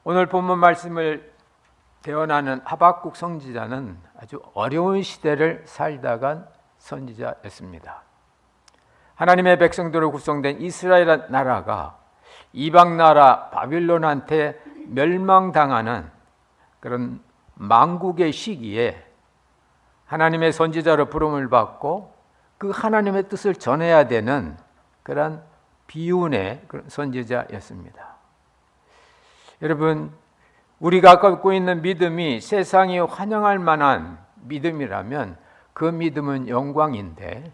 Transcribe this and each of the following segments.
오늘 본문 말씀을 대언하는 하박국 선지자는 아주 어려운 시대를 살다간 선지자였습니다. 하나님의 백성들로 구성된 이스라엘 나라가 이방 나라 바빌론한테 멸망당하는 그런 망국의 시기에 하나님의 선지자로 부름을 받고 그 하나님의 뜻을 전해야 되는 그런 비운의 그런 선지자였습니다. 여러분, 우리가 갖고 있는 믿음이 세상이 환영할 만한 믿음이라면 그 믿음은 영광인데,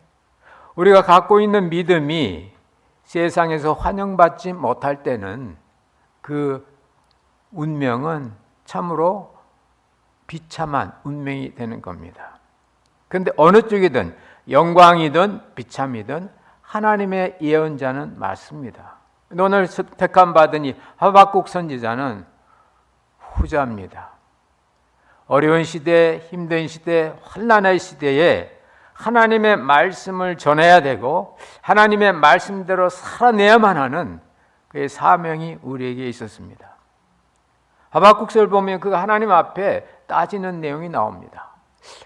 우리가 갖고 있는 믿음이 세상에서 환영받지 못할 때는 그 운명은 참으로 비참한 운명이 되는 겁니다. 그런데 어느 쪽이든 영광이든 비참이든 하나님의 예언자는 맞습니다. 오늘 택함 받은 이 하박국 선지자는 후자입니다. 어려운 시대, 힘든 시대, 환난의 시대에 하나님의 말씀을 전해야 되고 하나님의 말씀대로 살아내야만 하는 그의 사명이 우리에게 있었습니다. 하박국서를 보면 그 하나님 앞에 따지는 내용이 나옵니다.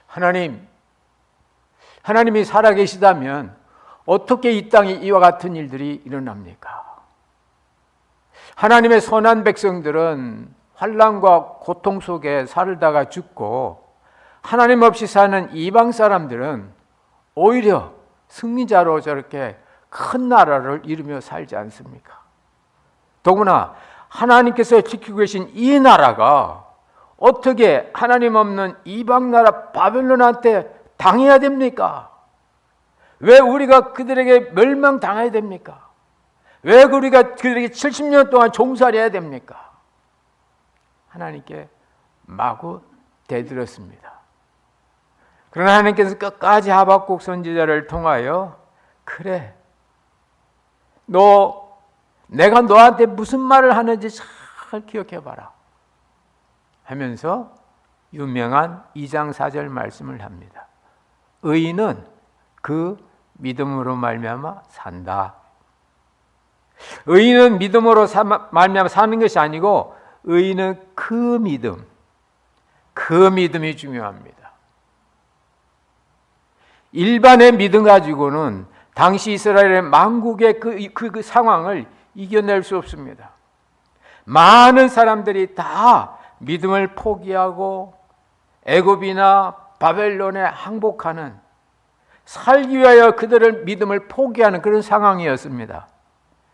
하나님이 살아계시다면 어떻게 이 땅에 이와 같은 일들이 일어납니까? 하나님의 선한 백성들은 환난과 고통 속에 살다가 죽고, 하나님 없이 사는 이방 사람들은 오히려 승리자로 저렇게 큰 나라를 이루며 살지 않습니까? 더구나 하나님께서 지키고 계신 이 나라가 어떻게 하나님 없는 이방 나라 바벨론한테 당해야 됩니까? 왜 우리가 그들에게 멸망당해야 됩니까? 왜 우리가 그들에게 70년 동안 종살이해야 됩니까? 하나님께 마구 대들었습니다. 그러나 하나님께서 끝까지 하박국 선지자를 통하여 그래, 내가 너한테 무슨 말을 하는지 잘 기억해봐라 하면서 유명한 2장 4절 말씀을 합니다. 의인은 그 믿음으로 말미암아 산다. 의인은 믿음으로 말미암아 사는 것이 아니고 의인은 그 믿음이 중요합니다. 일반의 믿음 가지고는 당시 이스라엘의 망국의 그 상황을 이겨낼 수 없습니다. 많은 사람들이 다 믿음을 포기하고 애굽이나 바벨론에 항복하는, 살기 위하여 그들을 믿음을 포기하는 그런 상황이었습니다.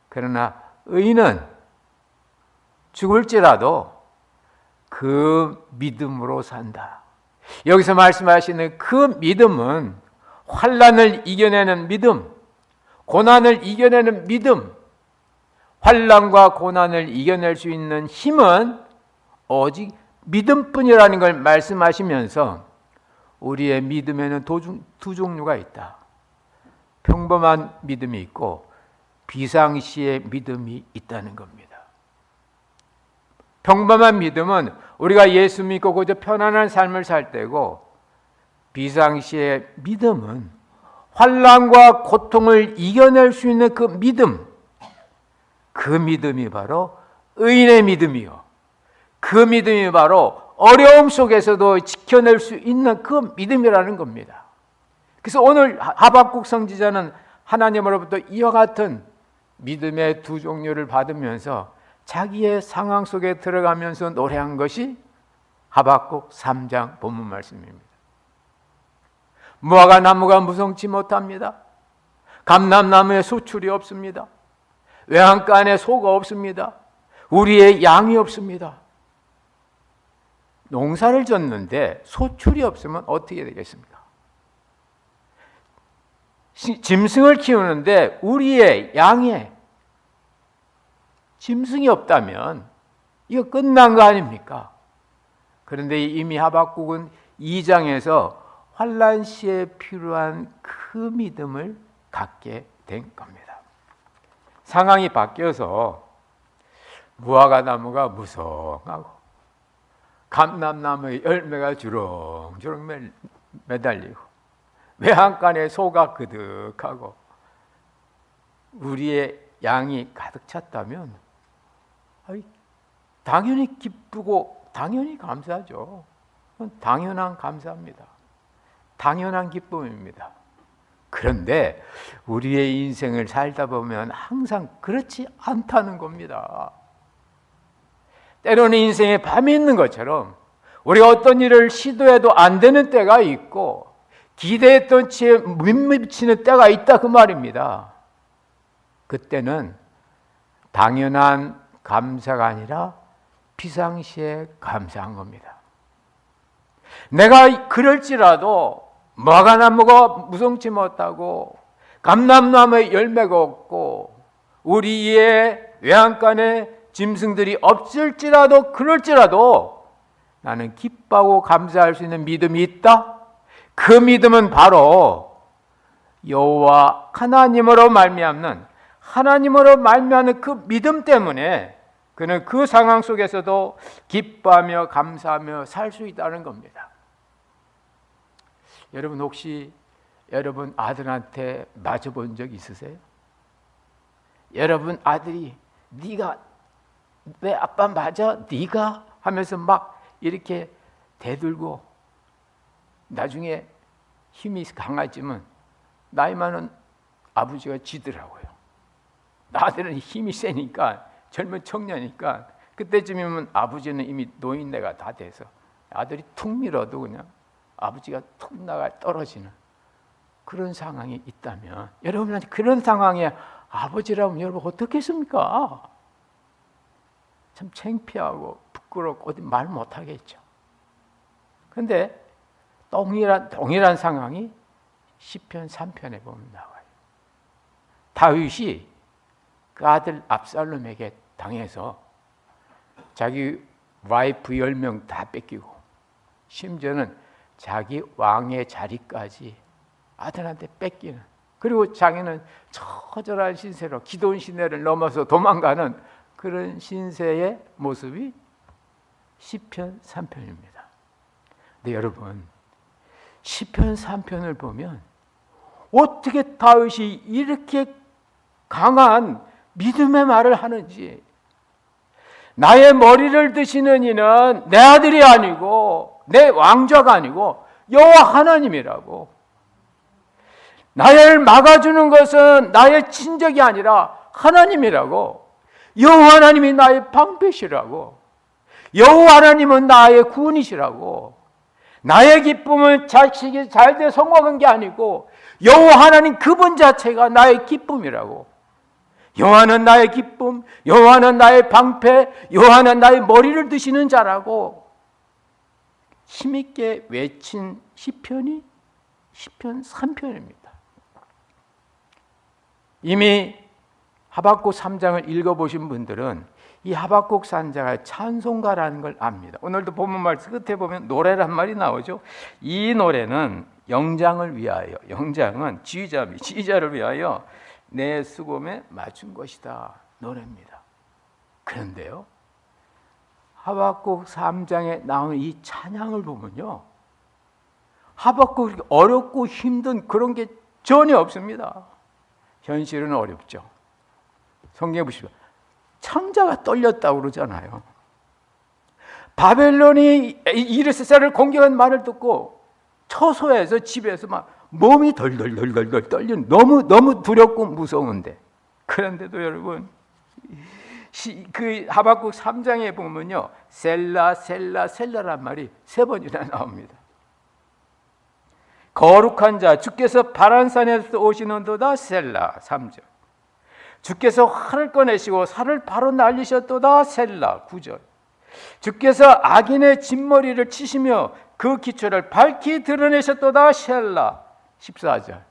그러나 의인은 죽을지라도 그 믿음으로 산다. 여기서 말씀하시는 그 믿음은 환난을 이겨내는 믿음, 고난을 이겨내는 믿음, 환난과 고난을 이겨낼 수 있는 힘은 오직 믿음뿐이라는 걸 말씀하시면서 우리의 믿음에는 두 종류가 있다. 평범한 믿음이 있고 비상시의 믿음이 있다는 겁니다. 평범한 믿음은 우리가 예수 믿고 그저 편안한 삶을 살 때고, 비상시의 믿음은 환난과 고통을 이겨낼 수 있는 그 믿음이 바로 의인의 믿음이요, 그 믿음이 바로 어려움 속에서도 지켜낼 수 있는 그 믿음이라는 겁니다. 그래서 오늘 하박국 선지자는 하나님으로부터 이와 같은 믿음의 두 종류를 받으면서 자기의 상황 속에 들어가면서 노래한 것이 하박국 3장 본문 말씀입니다. 무화과 나무가 무성치 못합니다. 감람나무에 수출이 없습니다. 외양간에 소가 없습니다. 우리의 양이 없습니다. 농사를 졌는데 소출이 없으면 어떻게 되겠습니까? 짐승을 키우는데 우리의 양에 짐승이 없다면 이거 끝난 거 아닙니까? 그런데 이미 하박국은 2장에서 환난 시에 필요한 그 믿음을 갖게 된 겁니다. 상황이 바뀌어서 무화과 나무가 무성하고 감람나무의 열매가 주렁주렁 매달리고 외양간에 소가 그득하고 우리의 양이 가득 찼다면 당연히 기쁘고 당연히 감사하죠. 당연한 감사합니다. 당연한 기쁨입니다. 그런데 우리의 인생을 살다 보면 항상 그렇지 않다는 겁니다. 때로는 인생에 밤이 있는 것처럼 우리가 어떤 일을 시도해도 안 되는 때가 있고 기대했던 치에 못 미치는 때가 있다 그 말입니다. 그때는 당연한 감사가 아니라 비상시에 감사한 겁니다. 내가 그럴지라도 무화과나무가 무성치 못하고 감람나무에 열매가 없고 우리의 외양간에 짐승들이 없을지라도 그럴지라도 나는 기뻐하고 감사할 수 있는 믿음이 있다. 그 믿음은 바로 여호와 하나님으로 말미암는 그 믿음 때문에 그는 그 상황 속에서도 기뻐하며 감사하며 살 수 있다는 겁니다. 여러분 혹시 여러분 아들한테 맞아본 적 있으세요? 여러분 아들이 네가 왜 아빠 맞아? 네가? 하면서 막 이렇게 대들고 나중에 힘이 강하지만 나이 많은 아버지가 지더라고요. 아들은 힘이 세니까 젊은 청년이니까 그때쯤이면 아버지는 이미 노인네가 다 돼서 아들이 툭 밀어도 그냥 아버지가 툭 나가 떨어지는 그런 상황이 있다면 여러분한테 그런 상황에 아버지라면 여러분 어떻게 했습니까? 참 창피하고 부끄럽고 어디 말 못하겠죠. 그런데 동일한 상황이 시편 3편에 보면 나와요. 다윗이 그 아들 압살롬에게 당해서 자기 와이프 10명 다 뺏기고 심지어는 자기 왕의 자리까지 아들한테 뺏기는, 그리고 자기는 처절한 신세로 기도원 시내를 넘어서 도망가는 그런 신세의 모습이 시편 3편입니다. 근데 여러분 시편 3편을 보면 어떻게 다윗이 이렇게 강한 믿음의 말을 하는지, 나의 머리를 드시는 이는 내 아들이 아니고 내 왕좌가 아니고 여호와 하나님이라고, 나를 막아주는 것은 나의 친적이 아니라 하나님이라고, 여호와 하나님이 나의 방패시라고, 여호와 하나님은 나의 구원이시라고, 나의 기쁨은 자식이 잘돼 성공한 게 아니고 여호와 하나님 그분 자체가 나의 기쁨이라고, 여호와는 나의 기쁨, 여호와는 나의 방패, 여호와는 나의 머리를 드시는 자라고 힘있게 외친 시편이 시편 3편입니다. 이미 하박국 3장을 읽어보신 분들은 이 하박국 3장을 찬송가라는 걸 압니다. 오늘도 본문 말씀 끝에 보면 노래란 말이 나오죠. 이 노래는 영장을 위하여, 영장은 지휘자를 위하여 내 수금에 맞춘 것이다 노래입니다. 그런데요, 하박국 3장에 나오는 이 찬양을 보면요, 하박국이 어렵고 힘든 그런 게 전혀 없습니다. 현실은 어렵죠. 성경에 보시면 창자가 떨렸다고 그러잖아요. 바벨론이 이르스사를 공격한 말을 듣고 처소에서 집에서 막 몸이 덜덜덜덜 떨리는, 너무 두렵고 무서운데, 그런데도 여러분 그 하박국 3장에 보면요, 셀라란 말이 3번이나 나옵니다. 거룩한 자 주께서 바란산에서 오시는도다 셀라 3절, 주께서 활을 꺼내시고 살을 바로 날리셨도다 셀라 9절, 주께서 악인의 진머리를 치시며 그 기초를 밝히 드러내셨도다 셀라 14절.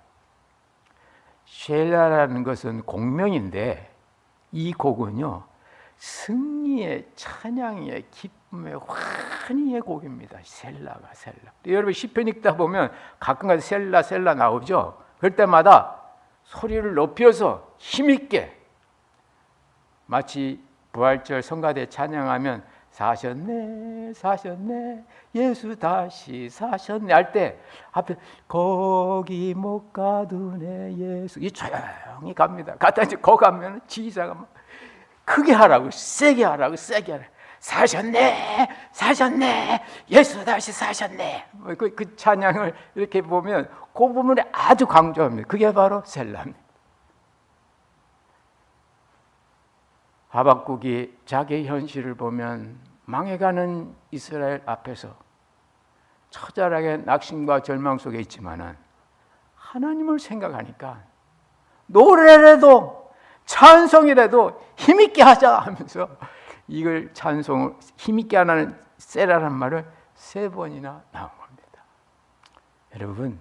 셀라라는 것은 공명인데 이 곡은요, 승리의 찬양의 기쁨의 환희의 곡입니다. 셀라. 여러분 시편 읽다 보면 가끔가다 셀라 나오죠. 그럴 때마다 소리를 높여서 힘있게, 마치 부활절 성가대 찬양하면 사셨네 예수 다시 사셨네 할 때 앞에 거기 못 가두네 예수, 이 조용히 갑니다. 갔다 이제 거 가면 지휘자가 막 크게 하라고 세게 하라 사셨네, 사셨네, 예수 다시 사셨네. 그 찬양을 이렇게 보면 그 부분에 아주 강조합니다. 그게 바로 셀라입니다. 하박국이 자기의 현실을 보면 망해가는 이스라엘 앞에서 처절하게 낙심과 절망 속에 있지만은 하나님을 생각하니까 노래라도 찬송이라도 힘있게 하자 하면서 이걸 찬송을 힘있게 하라는 세라는 말을 3번이나 나온 겁니다. 여러분,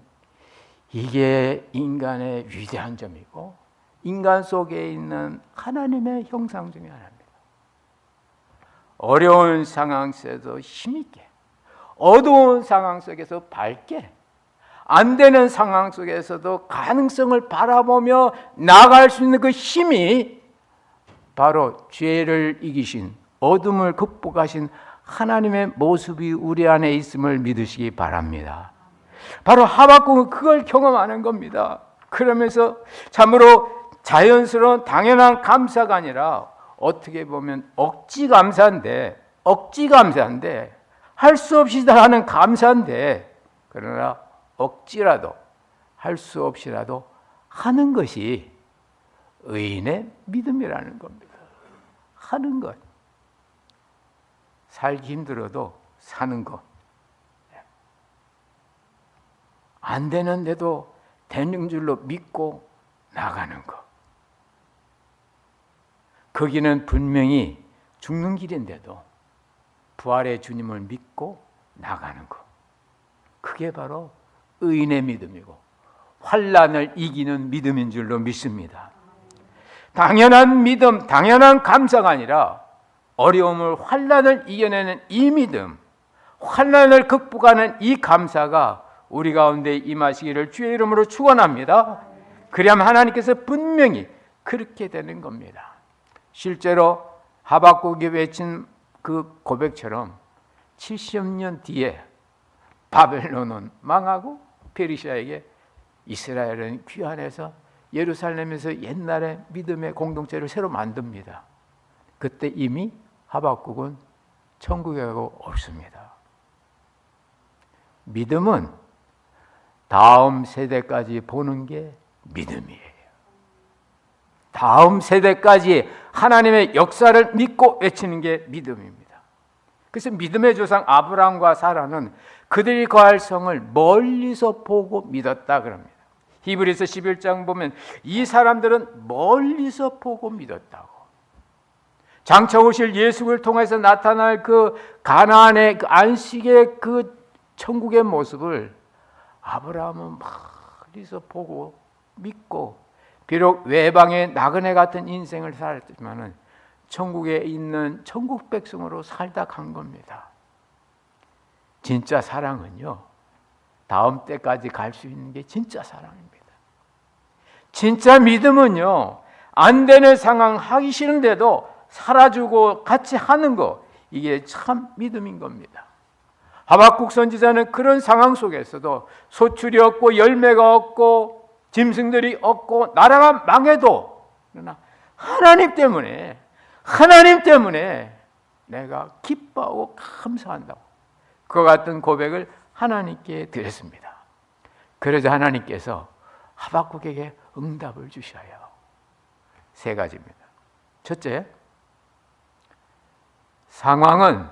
이게 인간의 위대한 점이고 인간 속에 있는 하나님의 형상 중에 하나입니다. 어려운 상황 속에서 힘있게, 어두운 상황 속에서 밝게, 안 되는 상황 속에서도 가능성을 바라보며 나아갈 수 있는 그 힘이 바로 죄를 이기신, 어둠을 극복하신 하나님의 모습이 우리 안에 있음을 믿으시기 바랍니다. 바로 하박국은 그걸 경험하는 겁니다. 그러면서 참으로 자연스러운 당연한 감사가 아니라 어떻게 보면 억지 감사인데 할 수 없이 하는 감사인데, 그러나 억지라도 할 수 없이라도 하는 것이 의인의 믿음이라는 겁니다. 하는 것. 살기 힘들어도 사는 것. 안 되는데도 되는 줄로 믿고 나가는 것. 그 길은 분명히 죽는 길인데도 부활의 주님을 믿고 나가는 것. 그게 바로 의인의 믿음이고 환난을 이기는 믿음인 줄로 믿습니다. 당연한 믿음, 당연한 감사가 아니라 어려움을, 환난을 이겨내는 이 믿음, 환난을 극복하는 이 감사가 우리 가운데 임하시기를 주의 이름으로 축원합니다. 그리하면 하나님께서 분명히 그렇게 되는 겁니다. 실제로 하박국이 외친 그 고백처럼 70년 뒤에 바벨론은 망하고 페르시아에게 이스라엘은 귀환해서 예루살렘에서 옛날의 믿음의 공동체를 새로 만듭니다. 그때 이미 하박국은 천국에 가고 없습니다. 믿음은 다음 세대까지 보는 게 믿음이에요. 다음 세대까지 하나님의 역사를 믿고 외치는 게 믿음입니다. 그래서 믿음의 조상 아브라함과 사라는 그들이 거할 성을 멀리서 보고 믿었다 그럽니다. 히브리서 11장 보면 이 사람들은 멀리서 보고 믿었다고. 장차 오실 예수를 통해서 나타날 그 가나안의 그 안식의 그 천국의 모습을 아브라함은 멀리서 보고 믿고, 비록 외방의 나그네 같은 인생을 살았지만은 천국에 있는 천국 백성으로 살다 간 겁니다. 진짜 사랑은요, 다음 때까지 갈 수 있는 게 진짜 사랑입니다. 진짜 믿음은요, 안 되는 상황 하기 싫은데도 살아주고 같이 하는 거, 이게 참 믿음인 겁니다. 하박국 선지자는 그런 상황 속에서도 소출이 없고 열매가 없고 짐승들이 없고 나라가 망해도, 그러나 하나님 때문에 내가 기뻐하고 감사한다고 그와 같은 고백을 하나님께 드렸습니다. 그래서 하나님께서 하박국에게 응답을 주셔요. 3가지입니다. 첫째, 상황은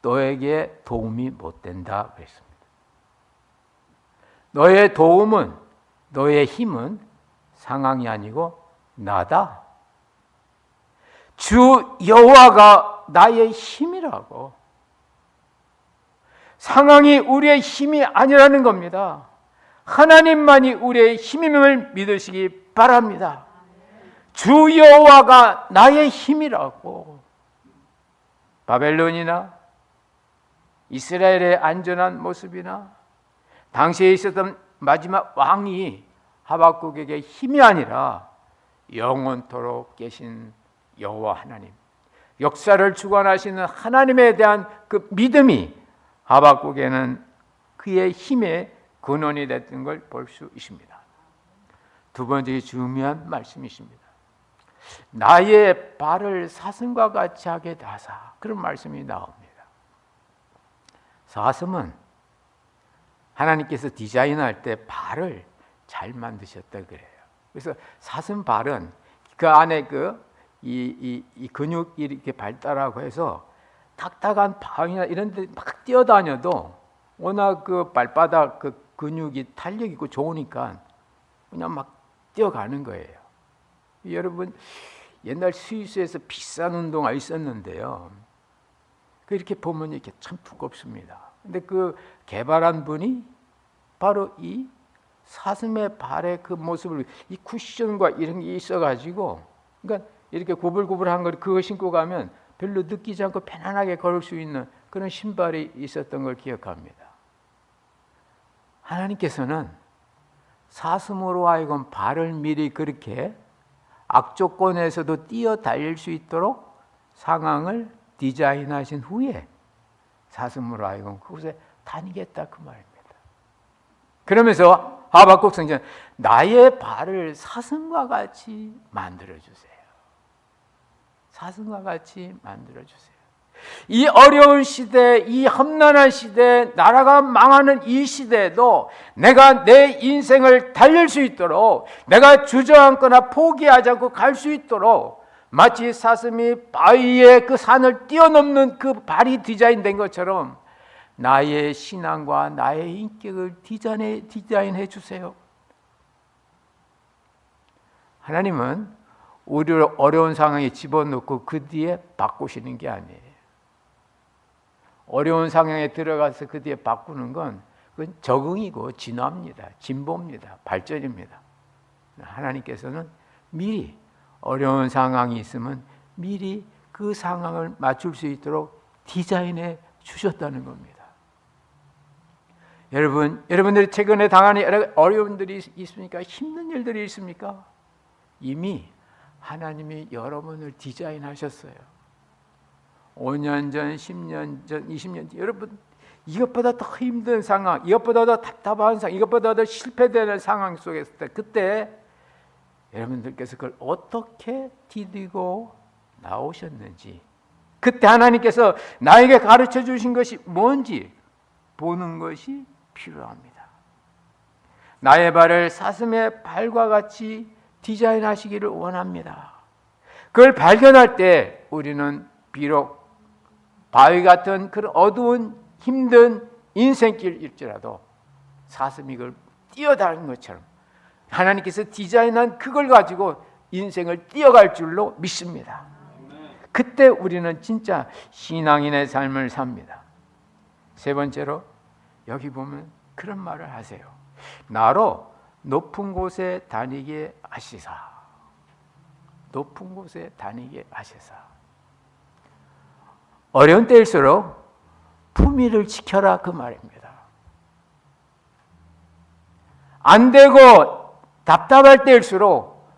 너에게 도움이 못 된다 그랬습니다. 너의 도움은, 너의 힘은 상황이 아니고 나다. 주 여호와가 나의 힘이라고. 상황이 우리의 힘이 아니라는 겁니다. 하나님만이 우리의 힘임을 믿으시기 바랍니다. 주 여호와가 나의 힘이라고. 바벨론이나 이스라엘의 안전한 모습이나 당시에 있었던 마지막 왕이 하박국에게 힘이 아니라 영원토록 계신 여호와 하나님, 역사를 주관하시는 하나님에 대한 그 믿음이 하박국에는 그의 힘의 근원이 됐던 걸 볼 수 있습니다. 두 번째 중요한 말씀이십니다. 나의 발을 사슴과 같이 하게 하사. 그런 말씀이 나옵니다. 사슴은 하나님께서 디자인할 때 발을 잘 만드셨다 그래요. 그래서 사슴 발은 그 안에 이 근육이 이렇게 발달하고 해서 딱딱한 방이나 이런 데 막 뛰어다녀도 워낙 그 발바닥 그 근육이 탄력 있고 좋으니까 그냥 막 뛰어가는 거예요. 여러분 옛날 스위스에서 비싼 운동화 있었는데요. 이렇게 보면 이렇게 참 두껍습니다. 근데 그 개발한 분이 바로 이 사슴의 발의 그 모습을 이 쿠션과 이런 게 있어가지고, 그러니까 이렇게 구불구불한 걸 그거 신고 가면 별로 느끼지 않고 편안하게 걸을 수 있는 그런 신발이 있었던 걸 기억합니다. 하나님께서는 사슴으로 하여금 발을 미리 그렇게 악조건에서도 뛰어달릴 수 있도록 상황을 디자인하신 후에 사슴으로 하여금 그곳에 다니겠다 그 말입니다. 그러면서 하박국 선지자는 나의 발을 사슴과 같이 만들어주세요. 사슴과 같이 만들어주세요. 이 어려운 시대, 이 험난한 시대, 나라가 망하는 이 시대에도 내가 내 인생을 달릴 수 있도록, 내가 주저앉거나 포기하지 않고 갈 수 있도록, 마치 사슴이 바위의 그 산을 뛰어넘는 그 발이 디자인된 것처럼 나의 신앙과 나의 인격을 디자인해 주세요. 하나님은 우리를 어려운 상황에 집어넣고 그 뒤에 바꾸시는 게 아니에요. 어려운 상황에 들어가서 그 뒤에 바꾸는 건 그건 적응이고 진화입니다. 진보입니다. 발전입니다. 하나님께서는 미리 어려운 상황이 있으면 미리 그 상황을 맞출 수 있도록 디자인해 주셨다는 겁니다. 여러분들이 최근에 당하는 어려움들이 있습니까? 힘든 일들이 있습니까? 이미 하나님이 여러분을 디자인하셨어요. 5년 전, 10년 전, 20년 전, 여러분 이것보다 더 힘든 상황, 이것보다 더 답답한 상황, 이것보다 더 실패되는 상황 속에 있을 때 그때 여러분들께서 그걸 어떻게 디디고 나오셨는지, 그때 하나님께서 나에게 가르쳐 주신 것이 뭔지 보는 것이 필요합니다. 나의 발을 사슴의 발과 같이 디자인하시기를 원합니다. 그걸 발견할 때 우리는 비록 바위 같은 그런 어두운 힘든 인생길일지라도 사슴이 그걸 뛰어다니는 것처럼 하나님께서 디자인한 그걸 가지고 인생을 뛰어갈 줄로 믿습니다. 그때 우리는 진짜 신앙인의 삶을 삽니다. 세 번째로 여기 보면 그런 말을 하세요. 나로 높은 곳에 다니게 하시사. 높은 곳에 다니게 하시사. 어려운 때일수록 품위를 지켜라 그 말입니다. 안 되고 답답할 때일수록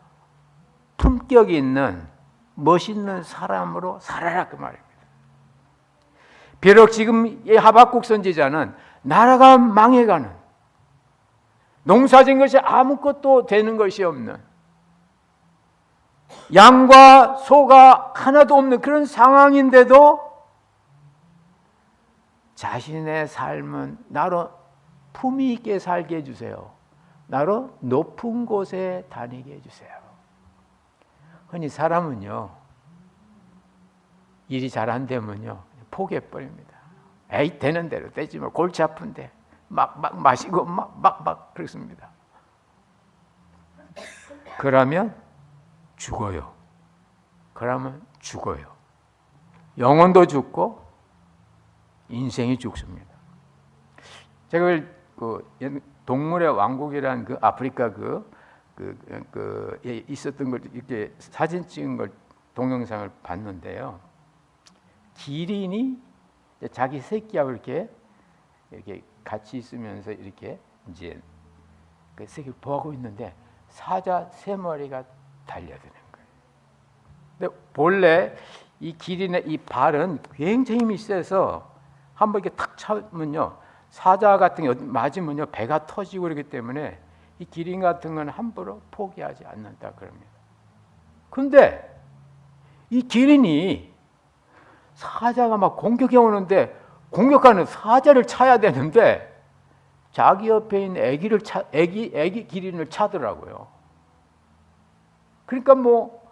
품격 있는 멋있는 사람으로 살아라 그 말입니다. 비록 지금 이 하박국 선지자는 나라가 망해가는, 농사진 것이 아무것도 되는 것이 없는, 양과 소가 하나도 없는 그런 상황인데도 자신의 삶은 나로 품위 있게 살게 해주세요. 나로 높은 곳에 다니게 해주세요. 흔히 사람은요, 일이 잘 안 되면요 포기해버립니다. 에이 되는 대로 되지 뭐, 골치 아픈데 막 마시고 막 그렇습니다. 그러면 죽어요. 영혼도 죽고 인생이 죽습니다. 제가 동물의 왕국이라는 그 아프리카 있었던 걸 이렇게 사진 찍은 걸 동영상을 봤는데요. 기린이 자기 새끼하고 이렇게 같이 있으면서 이렇게 이제 그 새끼를 보호하고 있는데 사자 3마리가 달려드는 거예요. 근데 본래 이 기린의 이 발은 굉장히 힘이 세서 한번 이렇게 탁 차면요, 사자 같은 게 맞으면요 배가 터지고 그러기 때문에 이 기린 같은 건 함부로 포기하지 않는다 그럽니다. 근데 이 기린이 사자가 막 공격해 오는데 공격하는 사자를 차야 되는데 자기 옆에 있는 애기 기린을 차더라고요. 그러니까 뭐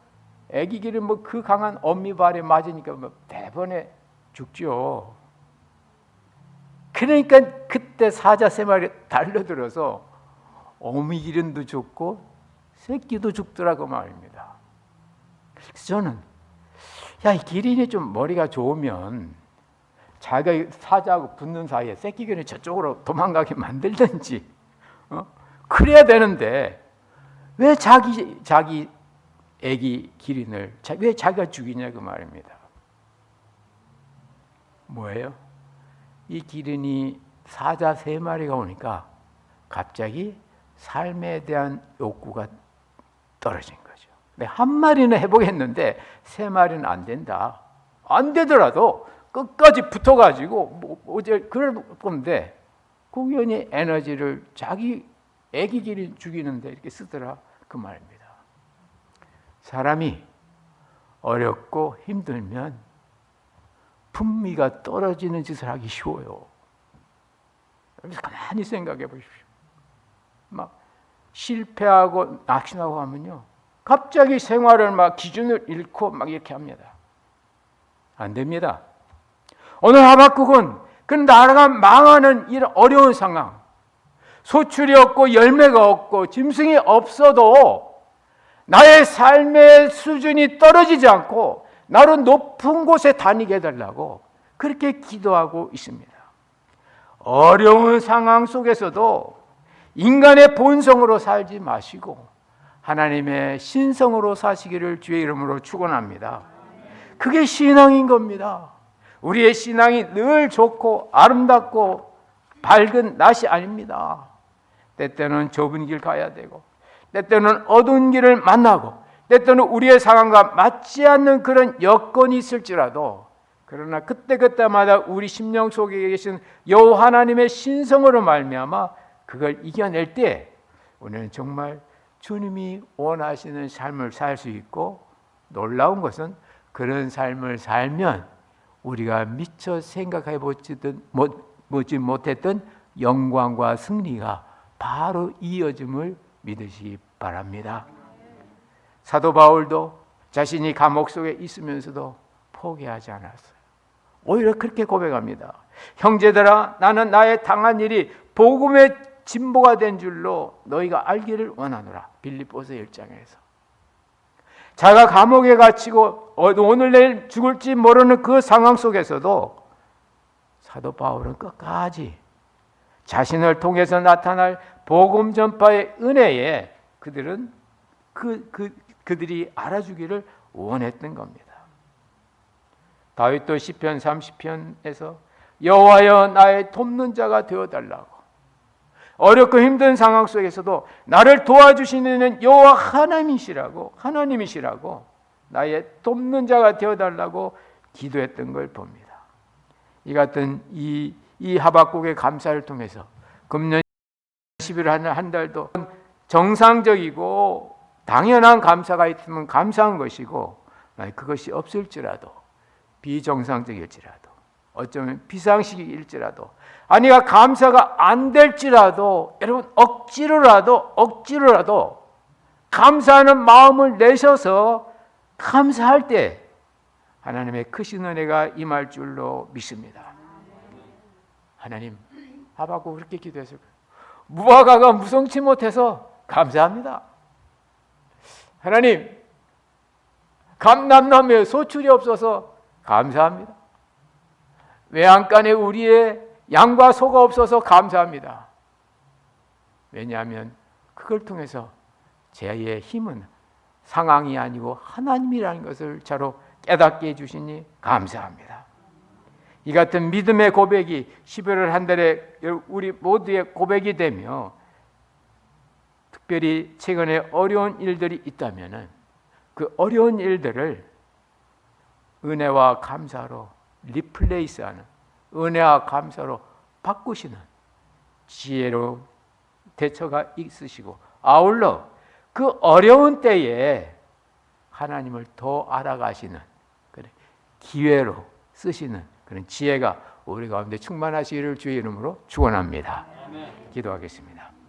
애기 기린 뭐 그 강한 어미발에 맞으니까 뭐 대번에 죽죠. 그러니까 그때 사자 3마리 달려들어서 어미 기린도 죽고 새끼도 죽더라고 말입니다. 그래서 저는 이 기린이 좀 머리가 좋으면 자기가 사자하고 붙는 사이에 새끼 기린이 저쪽으로 도망가게 만들든지 그래야 되는데 왜 자기 애기 기린을 왜 자기가 죽이냐 그 말입니다. 뭐예요? 이 기린이 사자 3마리가 오니까 갑자기 삶에 대한 욕구가 떨어진 거죠. 한 마리는 해보겠는데 3마리는 안 된다. 안 되더라도 끝까지 붙어가지고 그럴 건데 꾸준히 에너지를 자기 애기 기린 죽이는데 이렇게 쓰더라 그 말입니다. 사람이 어렵고 힘들면 품위가 떨어지는 짓을 하기 쉬워요. 그래서 가만히 생각해 보십시오. 막 실패하고 낙심하고 하면요, 갑자기 생활을 막 기준을 잃고 막 이렇게 합니다. 안 됩니다. 오늘 하박국은 그 나라가 망하는 이런 어려운 상황, 소출이 없고 열매가 없고 짐승이 없어도 나의 삶의 수준이 떨어지지 않고 나를 높은 곳에 다니게 해달라고 그렇게 기도하고 있습니다. 어려운 상황 속에서도 인간의 본성으로 살지 마시고 하나님의 신성으로 사시기를 주의 이름으로 축원합니다. 그게 신앙인 겁니다. 우리의 신앙이 늘 좋고 아름답고 밝은 낮이 아닙니다. 때때는 좁은 길 가야 되고 때때는 어두운 길을 만나고 때때는 우리의 상황과 맞지 않는 그런 여건이 있을지라도 그러나 그때마다 우리 심령 속에 계신 여호와 하나님의 신성으로 말미암아 그걸 이겨낼 때 우리는 정말 주님이 원하시는 삶을 살 수 있고, 놀라운 것은 그런 삶을 살면 우리가 미처 생각해 보지 못했던 영광과 승리가 바로 이어짐을 믿으시기 바랍니다. 사도 바울도 자신이 감옥 속에 있으면서도 포기하지 않았어요. 오히려 그렇게 고백합니다. 형제들아, 나는 나의 당한 일이 복음의 진보가 된 줄로 너희가 알기를 원하노라. 빌립보서 1장에서 자가 감옥에 갇히고 오늘 내일 죽을지 모르는 그 상황 속에서도 사도 바울은 끝까지 자신을 통해서 나타날 복음 전파의 은혜에 그들이 알아주기를 원했던 겁니다. 다윗도 시편 30편에서 여호와여 나의 돕는 자가 되어달라고, 어렵고 힘든 상황 속에서도 나를 도와주시는 여호와 하나님이시라고 나의 돕는 자가 되어달라고 기도했던 걸 봅니다. 이 같은 이 하박국의 감사를 통해서 금년 11월 한 달도 정상적이고 당연한 감사가 있으면 감사한 것이고, 그것이 없을지라도 비정상적일지라도 어쩌면 비상식일지라도 아니가 감사가 안 될지라도 여러분 억지로라도 감사하는 마음을 내셔서 감사할 때 하나님의 크신 은혜가 임할 줄로 믿습니다. 하나님, 하박국 그렇게 기도했을 거예요. 무화과가 무성치 못해서 감사합니다. 하나님, 감람나무에 소출이 없어서 감사합니다. 외양간에 우리의 양과 소가 없어서 감사합니다. 왜냐하면 그걸 통해서 제 힘은 상황이 아니고 하나님이라는 것을 저로 깨닫게 해주시니 감사합니다. 이 같은 믿음의 고백이 11월 한 달에 우리 모두의 고백이 되며, 특별히 최근에 어려운 일들이 있다면 그 어려운 일들을 은혜와 감사로 리플레이스하는, 은혜와 감사로 바꾸시는 지혜로 대처가 있으시고, 아울러 그 어려운 때에 하나님을 더 알아가시는 그런 기회로 쓰시는 그런 지혜가 우리 가운데 충만하시기를 주의 이름으로 축원합니다. 기도하겠습니다.